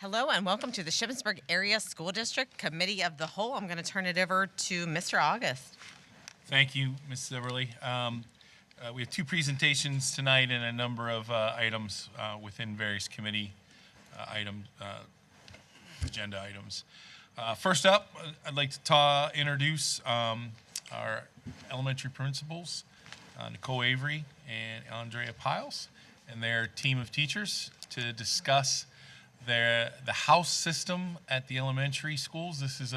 Hello and welcome to the Shippensburg Area School District Committee of the Whole. I'm going to turn it over to Mr. August. Thank you, Ms. Zimmerly. We have two presentations tonight and a number of items within various committee agenda items. First up, I'd like to introduce our elementary principals, Nicole Avery and Andrea Piles, and their team of teachers to discuss the house system at the elementary schools. This is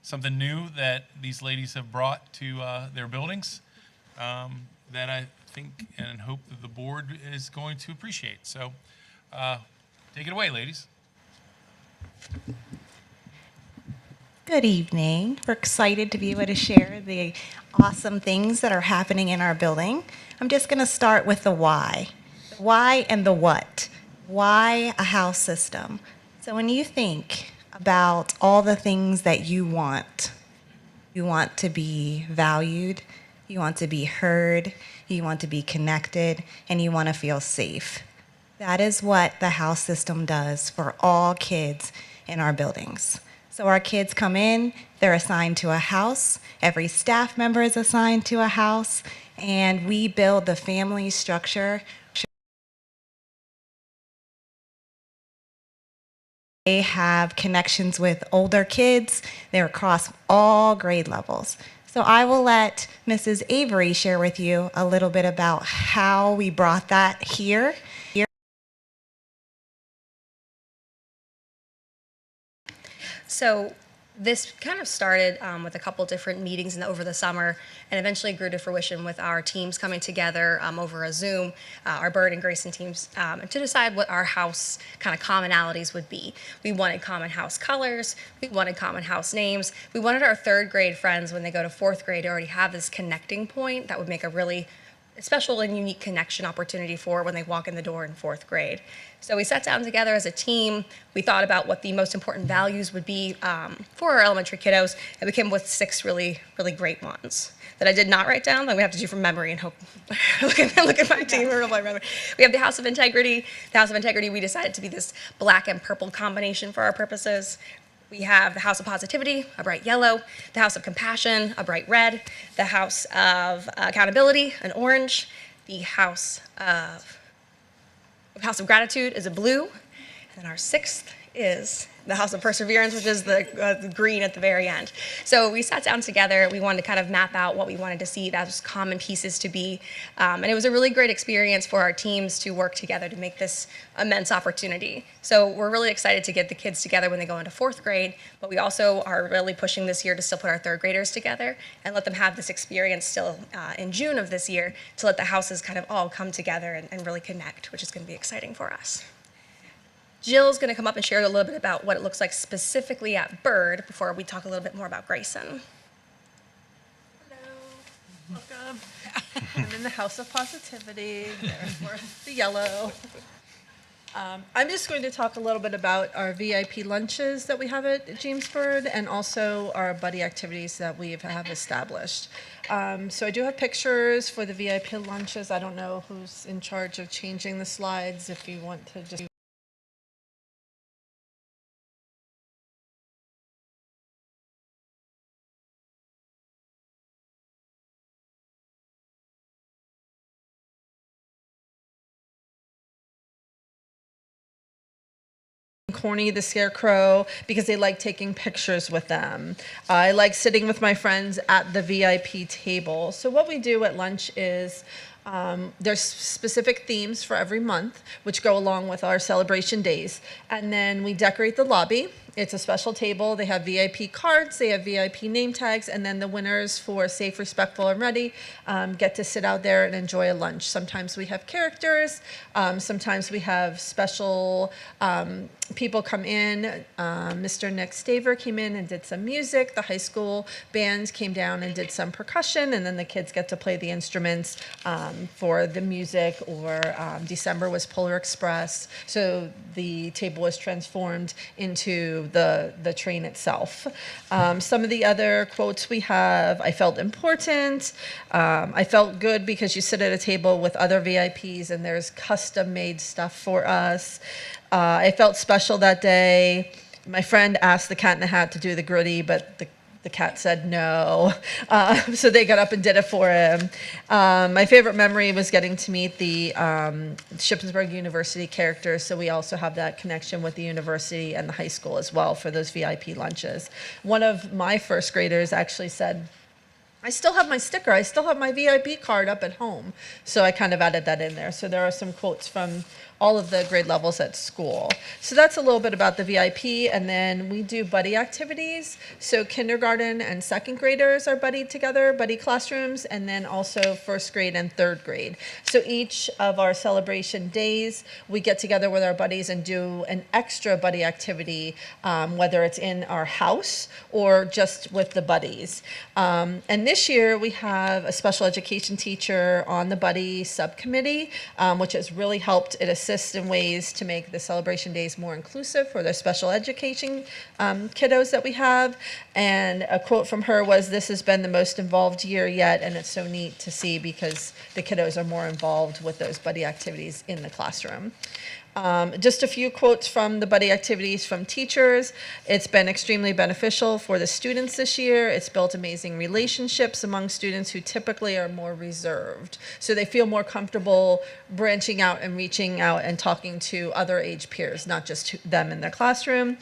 something new that these ladies have brought to their buildings that I think and hope that the board is going to appreciate. So take it away, ladies. Good evening. We're excited to be able to share the awesome things that are happening in our building. I'm just going to start with the why. The why and the what. Why a house system? So when you think about all the things that you want to be valued, you want to be heard, you want to be connected, and you want to feel safe. That is what the house system does for all kids in our buildings. So our kids come in, they're assigned to a house, every staff member is assigned to a house, and we build the family structure. They have connections with older kids. They're across all grade levels. So I will let Mrs. Avery share with you a little bit about how we brought that here. So this kind of started with a couple different meetings over the summer and eventually grew to fruition with our teams coming together over a Zoom, our Bird and Grayson teams, to decide what our house kind of commonalities would be. We wanted common house colors, we wanted common house names, we wanted our third grade friends when they go to fourth grade to already have this connecting point that would make a really special and unique connection opportunity for when they walk in the door in fourth grade. So we sat down together as a team. We thought about what the most important values would be for our elementary kiddos, and we came up with 6 really, really great ones that I did not write down, that we have to do from memory and hope. look at my team, my memory. We have the House of Integrity. The House of Integrity, we decided to be this black and purple combination for our purposes. We have the House of Positivity, a bright yellow, the House of Compassion, a bright red, the House of Accountability, an orange, the House of Gratitude is a blue, and then our 6th is the House of Perseverance, which is the green at the very end. So we sat down together. We wanted to kind of map out what we wanted to see those common pieces to be. And it was a really great experience for our teams to work together to make this immense opportunity. So we're really excited to get the kids together when they go into fourth grade, but we also are really pushing this year to still put our third graders together and let them have this experience still in June of this year to let the houses kind of all come together and really connect, which is going to be exciting for us. Jill's going to come up and share a little bit about what it looks like specifically at Bird before we talk a little bit more about Grayson. Hello, welcome. I'm in the House of Positivity, therefore the yellow. I'm just going to talk a little bit about our VIP lunches that we have at James Bird and also our buddy activities that we have established. So I do have pictures for the VIP lunches. I don't know who's in charge of changing the slides if you want to just... Corny the Scarecrow because they like taking pictures with them. I like sitting with my friends at the VIP table. So what we do at lunch is there's specific themes for every month, which go along with our celebration days. And then we decorate the lobby. It's a special table. They have VIP cards, they have VIP name tags, and then the winners for Safe, Respectful, and Ready get to sit out there and enjoy a lunch. Sometimes we have characters. Sometimes we have special people come in. Mr. Nick Staver came in and did some music. The high school band came down and did some percussion, and then the kids get to play the instruments for the music. Or December was Polar Express, so the table was transformed into the train itself. Some of the other quotes we have: I felt important. I felt good because you sit at a table with other VIPs and there's custom made stuff for us. I felt special that day. My friend asked the Cat in the Hat to do the gritty, but the cat said no. So they got up and did it for him. My favorite memory was getting to meet the Shippensburg University characters. So we also have that connection with the university and the high school as well for those VIP lunches. One of my first graders actually said, I still have my sticker. I still have my VIP card up at home. So I kind of added that in there. So there are some quotes from all of the grade levels at school. So that's a little bit about the VIP. And then we do buddy activities. So kindergarten and second graders are buddied together, buddy classrooms, and then also first grade and third grade. So each of our celebration days, we get together with our buddies and do an extra buddy activity, whether it's in our house or just with the buddies. And this year we have a special education teacher on the buddy subcommittee, which has really helped it assist in ways to make the celebration days more inclusive for the special education kiddos that we have. And a quote from her was, "This has been the most involved year yet," and it's so neat to see because the kiddos are more involved with those buddy activities in the classroom. Just a few quotes from the buddy activities from teachers. It's been extremely beneficial for the students this year. It's built amazing relationships among students who typically are more reserved. So they feel more comfortable branching out and reaching out and talking to other age peers, not just them in their classroom.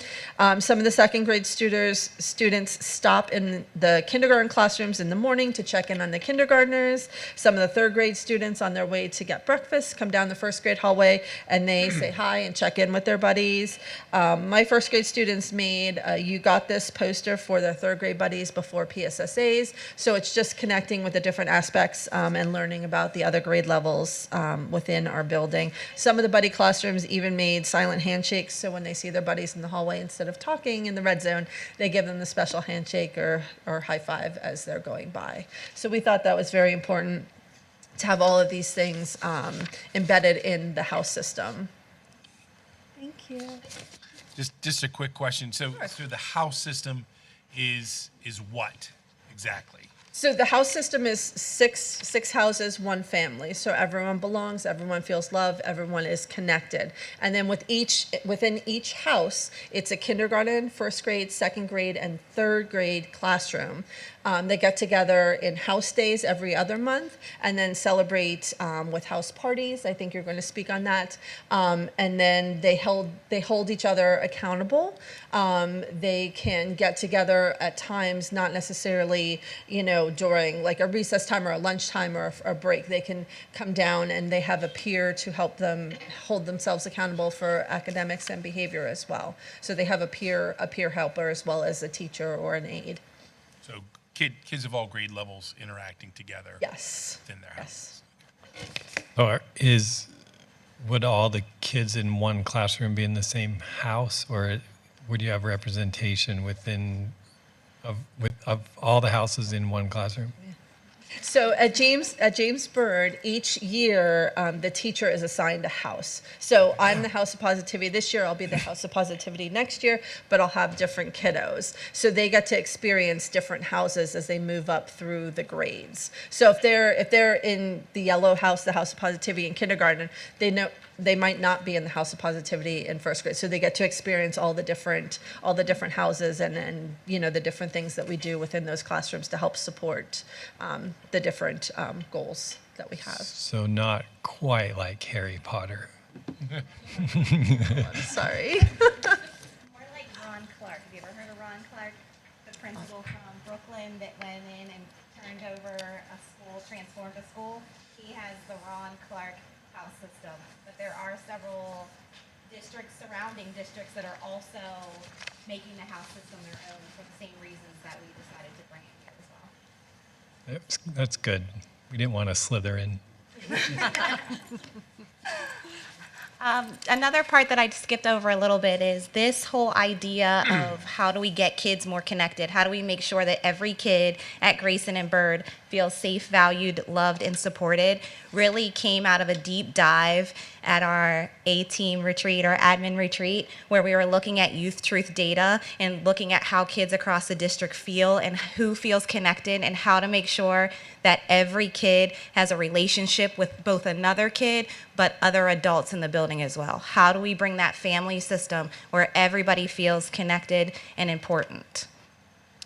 Some of the second grade students stop in the kindergarten classrooms in the morning to check in on the kindergartners. Some of the third grade students on their way to get breakfast come down the first grade hallway and they say hi and check in with their buddies. My first grade students made a "You Got This" poster for their third grade buddies before PSSAs. So it's just connecting with the different aspects and learning about the other grade levels within our building. Some of the buddy classrooms even made silent handshakes. So when they see their buddies in the hallway, instead of talking in the red zone, they give them the special handshake or high five as they're going by. So we thought that was very important to have all of these things embedded in the house system. Thank you. Just a quick question. So the house system is what exactly? So the house system is six houses, one family. So everyone belongs, everyone feels love, everyone is connected. And then within each house, it's a kindergarten, first grade, second grade, and third grade classroom. They get together in house days every other month and then celebrate with house parties. I think you're going to speak on that. And then they hold each other accountable. They can get together at times, not necessarily, during like a recess time or a lunchtime or a break. They can come down and they have a peer to help them hold themselves accountable for academics and behavior as well. So they have a peer helper as well as a teacher or an aide. So kids of all grade levels interacting together. Yes. Within their house. Yes. Would all the kids in one classroom be in the same house, or would you have representation of all the houses in one classroom? So at James Byrd, each year the teacher is assigned a house. So I'm the House of Positivity this year. I'll be the House of Positivity next year, but I'll have different kiddos. So they get to experience different houses as they move up through the grades. So if they're in the yellow house, the House of Positivity in kindergarten, they might not be in the House of Positivity in first grade. So they get to experience all the different houses and the different things that we do within those classrooms to help support the different goals that we have. So not quite like Harry Potter. Sorry. More like Ron Clark. Have you ever heard of Ron Clark, the principal from Brooklyn that went in and turned over a school, transformed a school? He has the Ron Clark house system, but there are several surrounding districts that are also making the house system their own for the same reasons that we decided to bring it here as well. That's good. We didn't want to slither in. Another part that I skipped over a little bit is this whole idea of how do we get kids more connected? How do we make sure that every kid at Grayson and Byrd feels safe, valued, loved, and supported really came out of a deep dive at our A-team retreat, our admin retreat, where we were looking at youth truth data and looking at how kids across the district feel and who feels connected and how to make sure that every kid has a relationship with both another kid but other adults in the building. building as well. How do we bring that family system where everybody feels connected and important?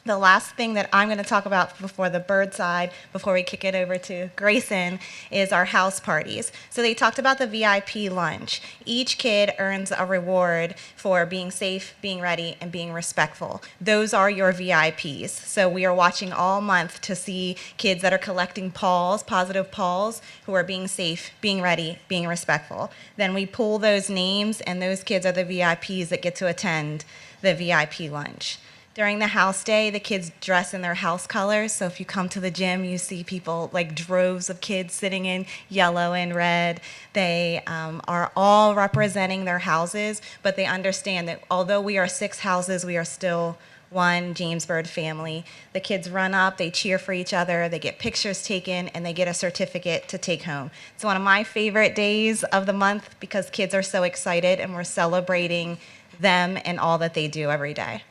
The last thing that I'm going to talk about before the bird side, before we kick it over to Grayson, is our house parties. So they talked about the VIP lunch. Each kid earns a reward for being safe, being ready, and being respectful. Those are your VIPs. So we are watching all month to see kids that are collecting paws, positive paws, who are being safe, being ready, being respectful. Then we pull those names, and those kids are the VIPs that get to attend the VIP lunch. During the house day, the kids dress in their house colors. So if you come to the gym, you see people, like droves of kids sitting in yellow and red. They are all representing their houses, but they understand that although we are 6 houses, we are still one Jamesburg family. The kids run up, they cheer for each other, they get pictures taken, and they get a certificate to take home. It's one of my favorite days of the month because kids are so excited and we're celebrating them and all that they do every day.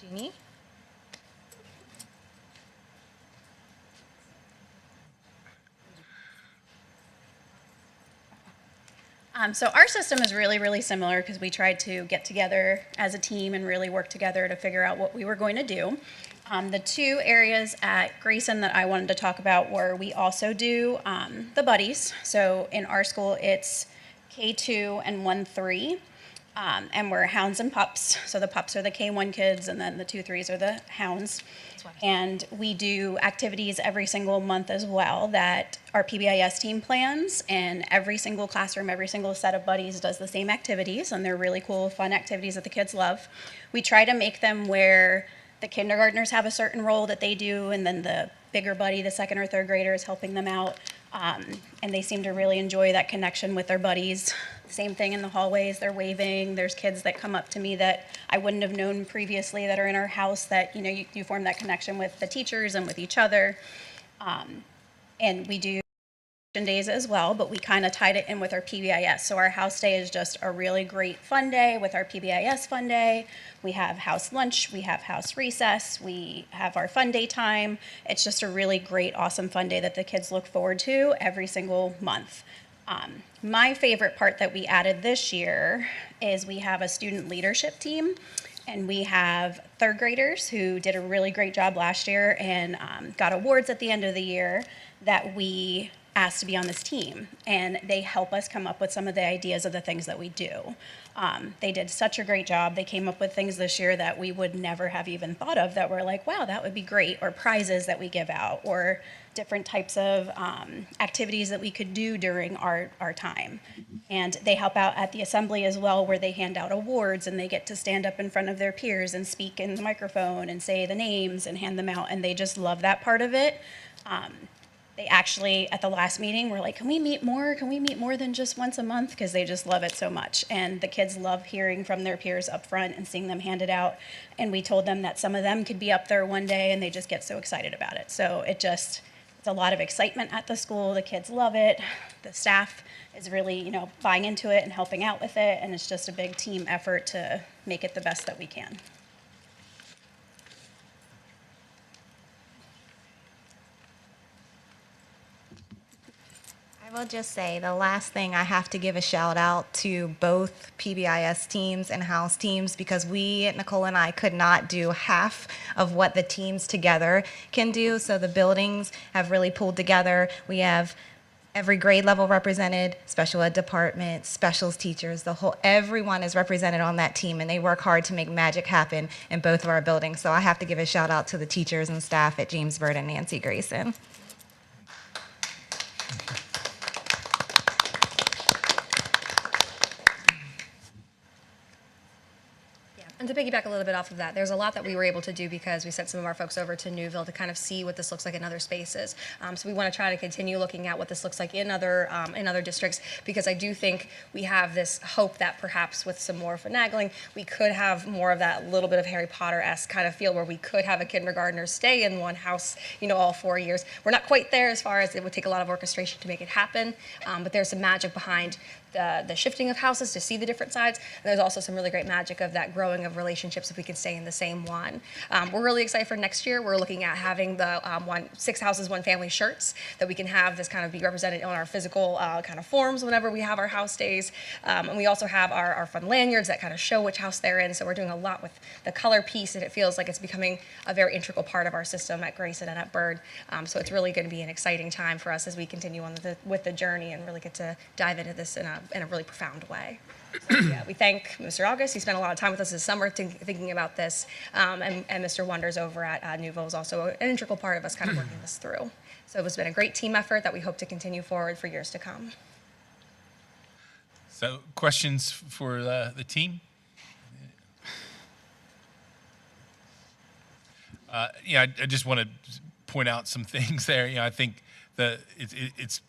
Jeannie? So our system is really, really similar because we tried to get together as a team and really work together to figure out what we were going to do. The 2 areas at Grayson that I wanted to talk about were we also do the buddies. So in our school, it's K2 and 1-3. And we're hounds and pups. So the pups are the K1 kids, and then the 2-3s are the hounds. And we do activities every single month as well that our PBIS team plans, and every single classroom, every single set of buddies does the same activities, and they're really cool, fun activities that the kids love. We try to make them where the kindergartners have a certain role that they do, and then the bigger buddy, the 2nd or 3rd grader, is helping them out. And they seem to really enjoy that connection with their buddies. Same thing in the hallways, they're waving. There's kids that come up to me that I wouldn't have known previously that are in our house that, you form that connection with the teachers and with each other. And we do days as well, but we kind of tied it in with our PBIS. So our house day is just a really great fun day with our PBIS fun day. We have house lunch, we have house recess, we have our fun day time. It's just a really great, awesome fun day that the kids look forward to every single month. My favorite part that we added this year is we have a student leadership team, and we have 3rd graders who did a really great job last year and got awards at the end of the year that we asked to be on this team, and they help us come up with some of the ideas of the things that we do. They did such a great job. They came up with things this year that we would never have even thought of that were like, wow, that would be great, or prizes that we give out, or different types of activities that we could do during our time. And they help out at the assembly as well, where they hand out awards and they get to stand up in front of their peers and speak in the microphone and say the names and hand them out, and they just love that part of it. They actually, at the last meeting, were like, can we meet more? Can we meet more than just once a month? Because they just love it so much. And the kids love hearing from their peers up front and seeing them hand it out. And we told them that some of them could be up there one day, and they just get so excited about it. So it's a lot of excitement at the school. The kids love it. The staff is really, buying into it and helping out with it. And it's just a big team effort to make it the best that we can. I will just say the last thing, I have to give a shout out to both PBIS teams and house teams, because Nicole and I could not do half of what the teams together can do. So the buildings have really pulled together. We have every grade level represented, special ed department, specials teachers, everyone is represented on that team, and they work hard to make magic happen in both of our buildings. So I have to give a shout out to the teachers and staff at Jamesburg and Nancy Grayson. And to piggyback a little bit off of that, there's a lot that we were able to do because we sent some of our folks over to Newville to kind of see what this looks like in other spaces. So we want to try to continue looking at what this looks like in other districts, because I do think we have this hope that perhaps with some more finagling, we could have more of that little bit of Harry Potter-esque kind of feel where we could have a kindergartner stay in one house, all 4 years. We're not quite there as far as it would take a lot of orchestration to make it happen, but there's some magic behind the shifting of houses to see the different sides. And there's also some really great magic of that growing of relationships if we can stay in the same one. We're really excited for next year. We're looking at having the 6 houses, 1 family shirts that we can have this kind of be represented on our physical kind of forms whenever we have our house days. And we also have our fun lanyards that kind of show which house they're in. So we're doing a lot with the color piece, and it feels like it's becoming a very integral part of our system at Grayson and at Byrd. So it's really going to be an exciting time for us as we continue on with the journey and really get to dive into this in a really profound way. So, yeah, we thank Mr. August. He spent a lot of time with us this summer thinking about this, and Mr. Wonders over at Nouveau is also an integral part of us kind of working this through. So it's been a great team effort that we hope to continue forward for years to come. So questions for the team? I just want to point out some things there. I think it's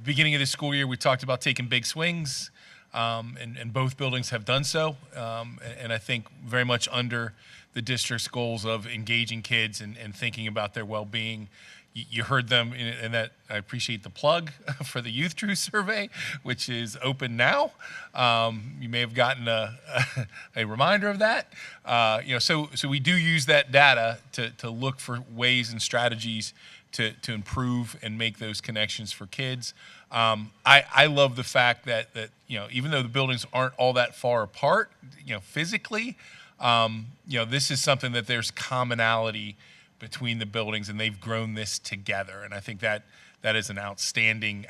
beginning of the school year. We talked about taking big swings, and both buildings have done so. And I think very much under the district's goals of engaging kids and thinking about their well-being. You heard them, and that I appreciate the plug for the Youth True Survey, which is open now. You may have gotten a reminder of that. So we do use that data to look for ways and strategies to improve and make those connections for kids. I love the fact that even though the buildings aren't all that far apart, physically, this is something that there's commonality between the buildings, and they've grown this together. And I think that is an outstanding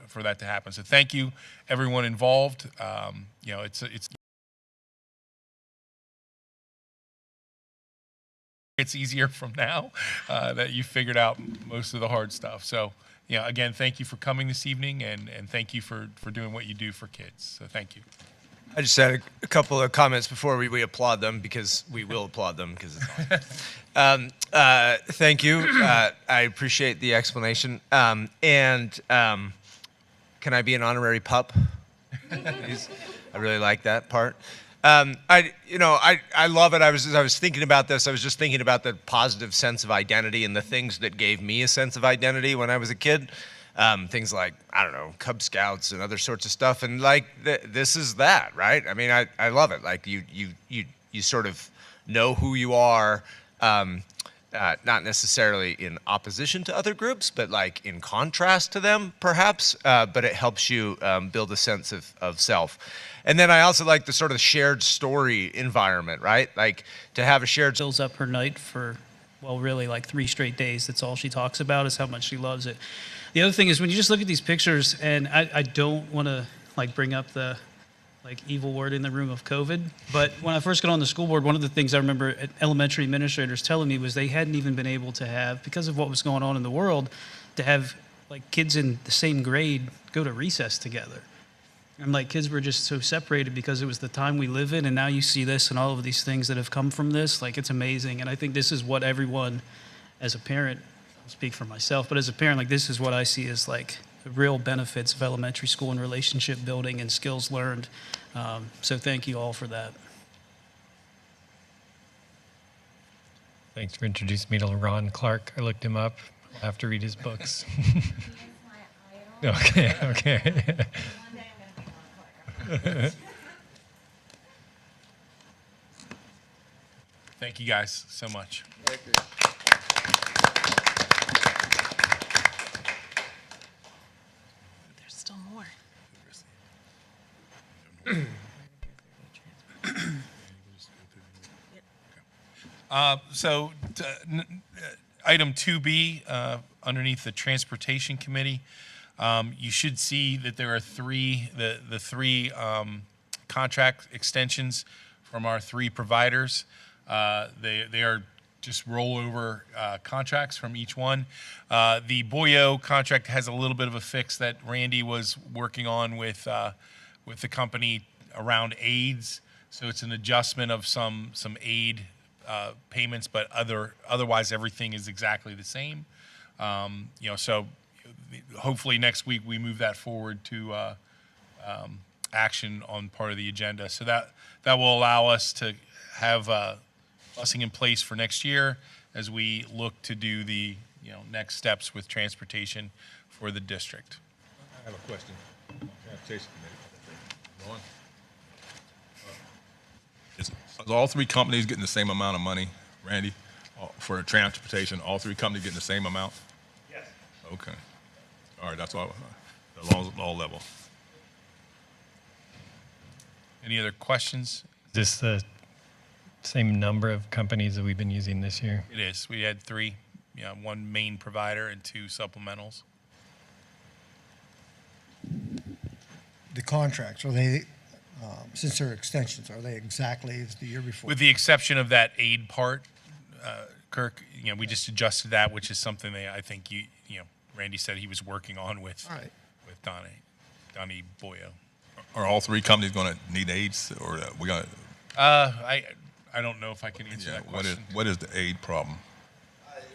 for that to happen. So thank you, everyone involved. It's easier from now that you figured out most of the hard stuff. So again, thank you for coming this evening, and thank you for doing what you do for kids. So thank you. I just had a couple of comments before we applaud them, because we will applaud them because it's awesome. Thank you. I appreciate the explanation. And can I be an honorary pup? Please? I really like that part. I love it. As I was thinking about this, I was just thinking about the positive sense of identity and the things that gave me a sense of identity when I was a kid. Things like, I don't know, Cub Scouts and other sorts of stuff. And this is that, right? I mean, I love it. Like you sort of know who you are, not necessarily in opposition to other groups, but like in contrast to them, perhaps. But it helps you build a sense of self. And then I also like the sort of shared story environment, right? Like to have a shared. Fills up her night for, well, really like 3 straight days. That's all she talks about, is how much she loves it. The other thing is, when you just look at these pictures, and I don't want to bring up the evil word in the room of COVID, but when I first got on the school board, one of the things I remember elementary administrators telling me was they hadn't even been able to have, because of what was going on in the world, to have kids in the same grade go to recess together. And kids were just so separated because it was the time we live in, and now you see this and all of these things that have come from this. It's amazing. And I think this is what everyone, as a parent, I'll speak for myself, but as a parent, this is what I see as the real benefits of elementary school and relationship building and skills learned. So thank you all for that. Thanks for introducing me to Ron Clark. I looked him up. I'll have to read his books. Okay. Thank you guys so much. Thank you. There's still more. Item 2B, underneath the Transportation Committee, you should see that there are three contract extensions from our 3 providers. They are just rollover contracts from each one. The Boyo contract has a little bit of a fix that Randy was working on with the company around aids. So it's an adjustment of some aid payments, but otherwise everything is exactly the same. So hopefully next week we move that forward to action on part of the agenda. So that will allow us to have busing in place for next year as we look to do the next steps with transportation for the district. I have a question. Transportation Committee. Is all three companies getting the same amount of money, Randy, for transportation? All three companies getting the same amount? Yes. Okay. All right, that's all. As long as it's all level. Any other questions? Is this the same number of companies that we've been using this year? It is. We had three, one main provider and two supplementals. The contracts, are they, since they're extensions, are they exactly as the year before? With the exception of that aid part, Kirk, we just adjusted that, which is something that I think Randy said he was working on with All right. with Donnie Boyo. Are all three companies going to need aids, or we going to? I don't know if I can answer that What is question. the aid problem?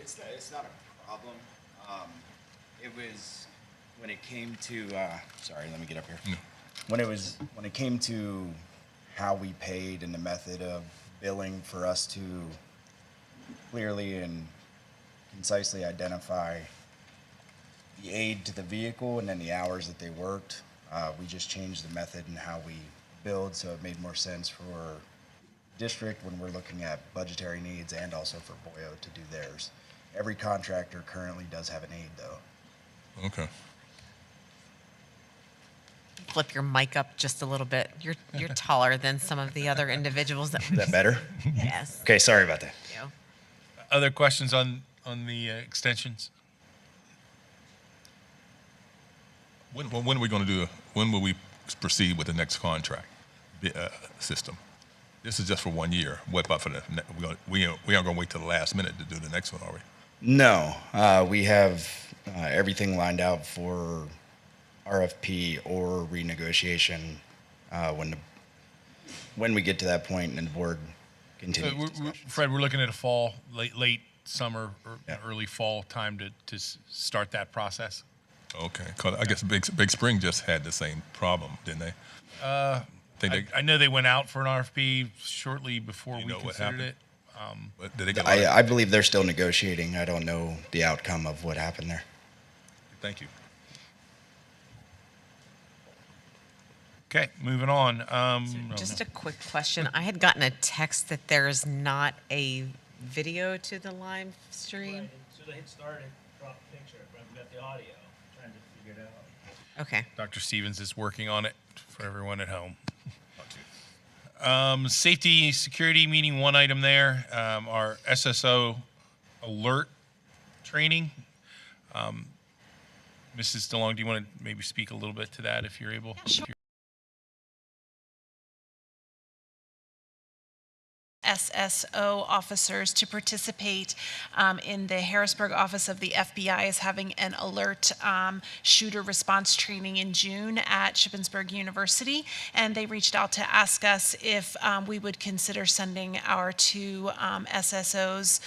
It's not a problem. It was when it came to sorry, let me get up here. No. When it came to how we paid and the method of billing for us to clearly and concisely identify the aid to the vehicle and then the hours that they worked, we just changed the method and how we billed, so it made more sense for district when we're looking at budgetary needs and also for Boyo to do theirs. Every contractor currently does have an aid, though. Okay. Flip your mic up just a little bit. You're taller than some of the other individuals that. Is that better? Yes. Okay, sorry about that. Thank you. Other questions on the extensions? When are we going to do? When will we proceed with the next contract system? This is just for 1 year. What about for the? We aren't going to wait till the last minute to do the next one, are we? No, we have everything lined out for RFP or renegotiation when we get to that point and the board continues. discussions. Fred, we're looking at a fall, late summer or Yeah. early fall time to start that process. Okay. 'Cause I guess Big Spring just had the same problem, didn't they? I know they went out for an RFP shortly before You we know what considered happened? it. But did they get? I believe they're still negotiating. I don't know the outcome of what happened there. Thank you. Okay, moving on. Just a quick question. I had gotten a text that there's not a video to the live stream. So they hit start and drop the picture, but I've got the audio, trying to figure it out. Okay. Dr. Stevens is working on it for everyone at home. Safety security meeting, one item there. Our SSO alert training. Mrs. DeLong, do you want to maybe speak a little bit to that if you're able? Sure. SSO officers to participate in the Harrisburg office of the FBI is having an alert shooter response training in June at Shippensburg University, and they reached out to ask us if we would consider sending our two SSOs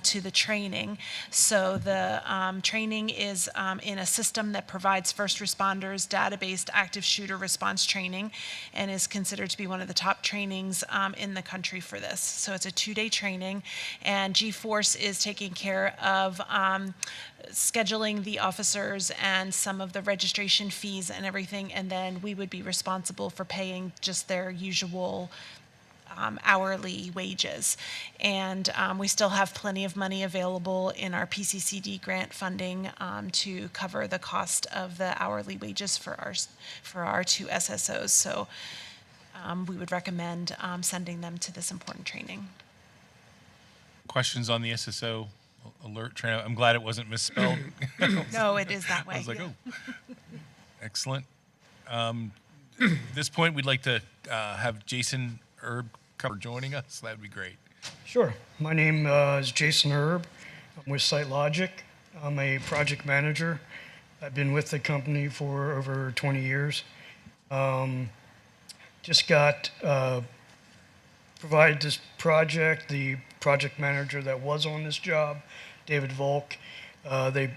to the training. So the training is in a system that provides first responders database active shooter response training and is considered to be one of the top trainings in the country for this. So it's a 2-day training, and G-Force is taking care of scheduling the officers and some of the registration fees and everything, and then we would be responsible for paying just their usual hourly wages. And we still have plenty of money available in our PCCD grant funding to cover the cost of the hourly wages for our two SSOs. So we would recommend sending them to this important training. Questions on the SSO alert training? I'm glad it wasn't misspelled. No, it is that way. I was like, oh, excellent. At this point, we'd like to have Jason Erb come joining us. That'd be great. Sure. My name is Jason Erb. I'm with SiteLogic. I'm a project manager. I've been with the company for over 20 years. Just got provided this project. The project manager that was on this job, David Volk,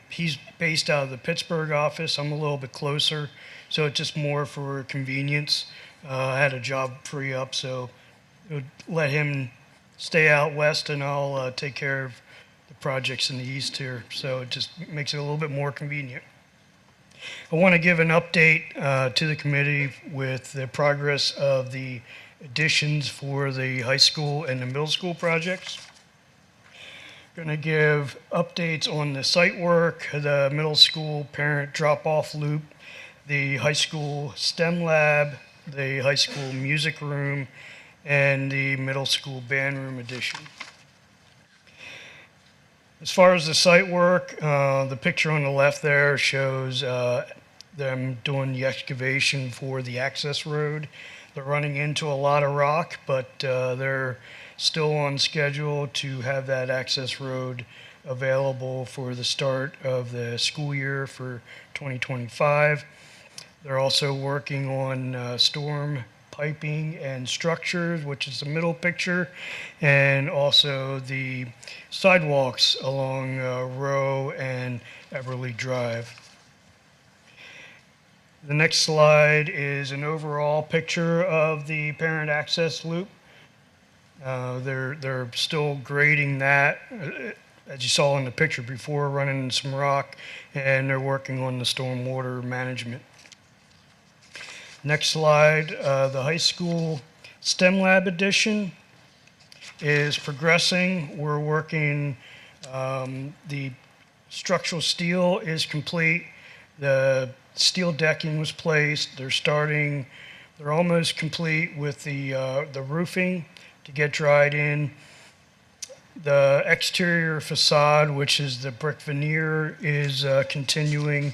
he's based out of the Pittsburgh office. I'm a little bit closer, so it's just more for convenience. I had a job free up, so it would let him stay out west, and I'll take care of the projects in the east here. So it just makes it a little bit more convenient. I want to give an update to the committee with the progress of the additions for the high school and the middle school projects. Going to give updates on the site work, the middle school parent drop-off loop, the high school STEM lab, the high school music room, and the middle school band room addition. As far as the site work, the picture on the left there shows them doing the excavation for the access road. They're running into a lot of rock, but they're still on schedule to have that access road available for the start of the school year for 2025. They're also working on storm piping and structures, which is the middle picture, and also the sidewalks along Row and Everly Drive. The next slide is an overall picture of the parent access loop. They're still grading that, as you saw in the picture before, running some rock, and they're working on the stormwater management. Next slide, the high school STEM lab addition is progressing. We're working, the structural steel is complete. The steel decking was placed. They're almost complete with the roofing to get dried in. The exterior facade, which is the brick veneer, is continuing.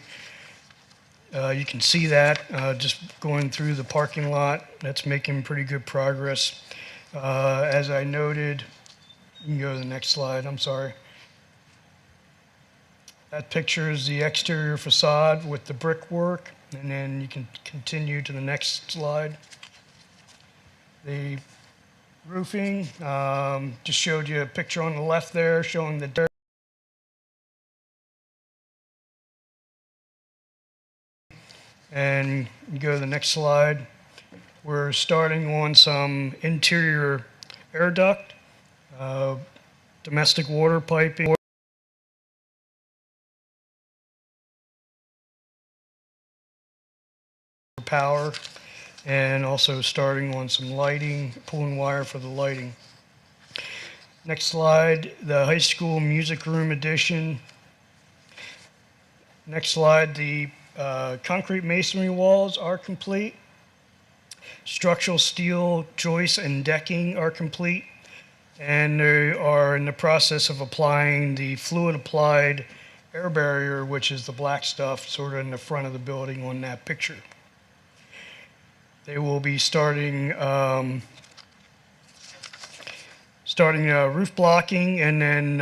You can see that just going through the parking lot. That's making pretty good progress. As I noted, you can go to the next slide, I'm sorry. That picture is the exterior facade with the brickwork, and then you can continue to the next slide. The roofing, just showed you a picture on the left there showing the dirt. And you go to the next slide. We're starting on some interior air duct, domestic water piping, power, and also starting on some lighting, pulling wire for the lighting. Next slide, the high school music room addition. Next slide, the concrete masonry walls are complete. Structural steel joists and decking are complete. And they are in the process of applying the fluid applied air barrier, which is the black stuff sort of in the front of the building on that picture. They will be starting roof blocking and then